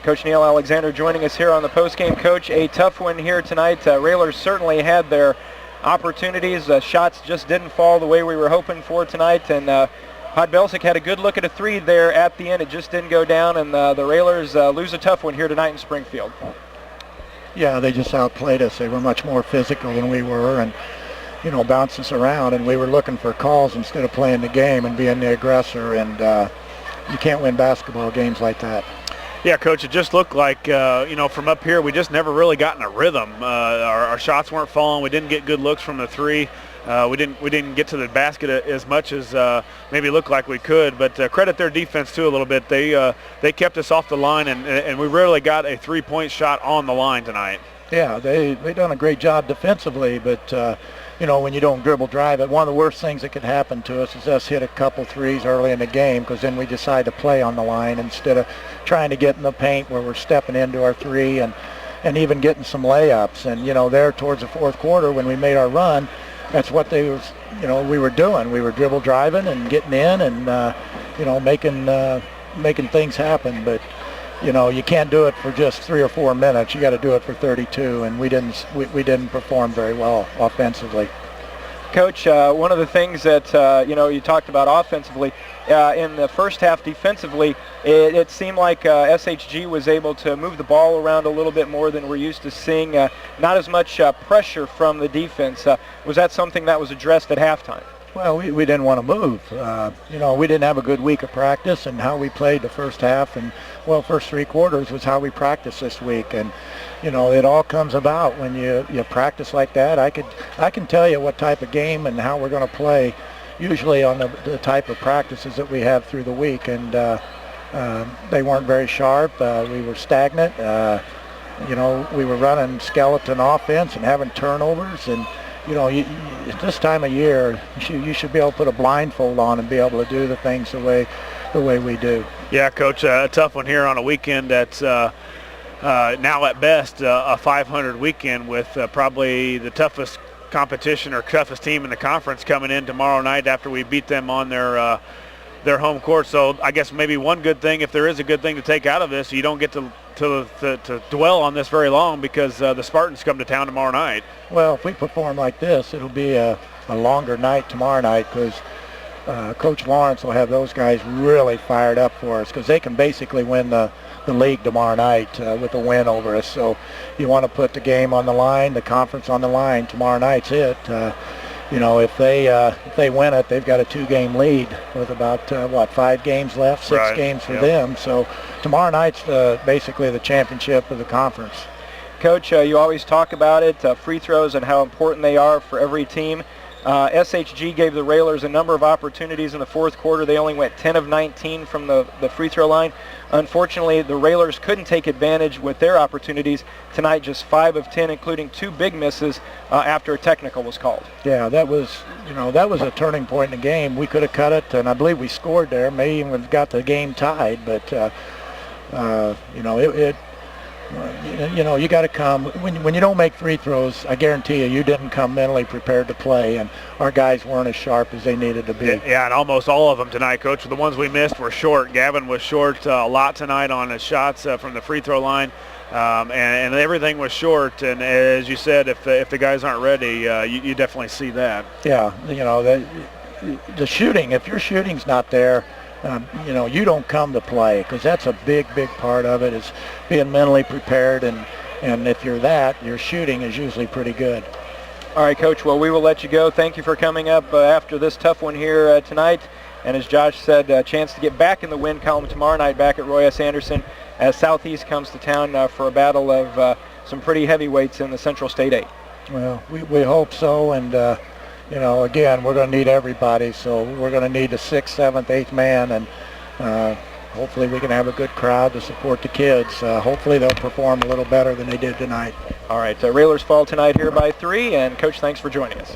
Coach Neil Alexander joining us here on the postgame. Coach, a tough one here tonight. Railers certainly had their opportunities. Shots just didn't fall the way we were hoping for tonight, and Podbelsic had a good look at a three there at the end. It just didn't go down, and the Railers lose a tough one here tonight in Springfield. Yeah, they just outplayed us. They were much more physical than we were, and bouncing us around, and we were looking for calls instead of playing the game and being the aggressor, and you can't win basketball games like that. Yeah, Coach, it just looked like, from up here, we just never really got in a rhythm. Our shots weren't falling. We didn't get good looks from the three. We didn't get to the basket as much as maybe looked like we could. But credit their defense, too, a little bit. They kept us off the line, and we rarely got a three-point shot on the line tonight. Yeah, they done a great job defensively, but when you don't dribble drive it, one of the worst things that could happen to us is us hit a couple threes early in the game, because then we decide to play on the line instead of trying to get in the paint where we're stepping into our three and even getting some layups. And there towards the fourth quarter when we made our run, that's what we were doing. We were dribble driving and getting in and making things happen. But you can't do it for just 3 or 4 minutes. You got to do it for 32, and we didn't perform very well offensively. Coach, one of the things that you talked about offensively, in the first half defensively, it seemed like SHG was able to move the ball around a little bit more than we're used to seeing. Not as much pressure from the defense. Was that something that was addressed at halftime? Well, we didn't want to move. We didn't have a good week of practice, and how we played the first half and, first 3 quarters was how we practiced this week. And, it all comes about when you practice like that. I can tell you what type of game and how we're going to play usually on the type of practices that we have through the week. And they weren't very sharp. We were stagnant. We were running skeleton offense and having turnovers. And this time of year, you should be able to put a blindfold on and be able to do the things the way we do. Yeah, Coach, a tough one here on a weekend that's now at best a 500 weekend with probably the toughest competition or toughest team in the conference coming in tomorrow night after we beat them on their home court. So I guess maybe one good thing, if there is a good thing to take out of this, you don't get to dwell on this very long, because the Spartans come to town tomorrow night. Well, if we perform like this, it'll be a longer night tomorrow night, because Coach Lawrence will have those guys really fired up for us, because they can basically win the league tomorrow night with a win over us. So you want to put the game on the line, the conference on the line. Tomorrow night's it. If they win it, they've got a 2-game lead with about 5 games left, 6 games for them. So tomorrow night's basically the championship of the conference. Coach, you always talk about it, free throws and how important they are for every team. SHG gave the Railers a number of opportunities in the fourth quarter. They only went 10 of 19 from the free throw line. Unfortunately, the Railers couldn't take advantage with their opportunities tonight, just 5 of 10, including 2 big misses after a technical was called. Yeah, that was a turning point in the game. We could have cut it, and I believe we scored there, maybe even got the game tied, but you got to come when you don't make free throws. I guarantee you didn't come mentally prepared to play, and our guys weren't as sharp as they needed to be. Yeah, and almost all of them tonight, Coach. The ones we missed were short. Gavin was short a lot tonight on his shots from the free throw line, and everything was short. And as you said, if the guys aren't ready, you definitely see that. Yeah, the shooting. If your shooting's not there, you don't come to play, because that's a big part of it, is being mentally prepared, and if you're that, your shooting is usually pretty good. All right, Coach, well, we will let you go. Thank you for coming up after this tough one here tonight. And as Josh said, a chance to get back in the win column tomorrow night back at Roy S. Anderson as Southeast comes to town for a battle of some pretty heavyweights in the Central State 8. Well, we hope so, and again, we're going to need everybody, so we're going to need the 6th, 7th, 8th man, and hopefully we can have a good crowd to support the kids. Hopefully they'll perform a little better than they did tonight. All right, Railers fall tonight here by 3, and Coach, thanks for joining us.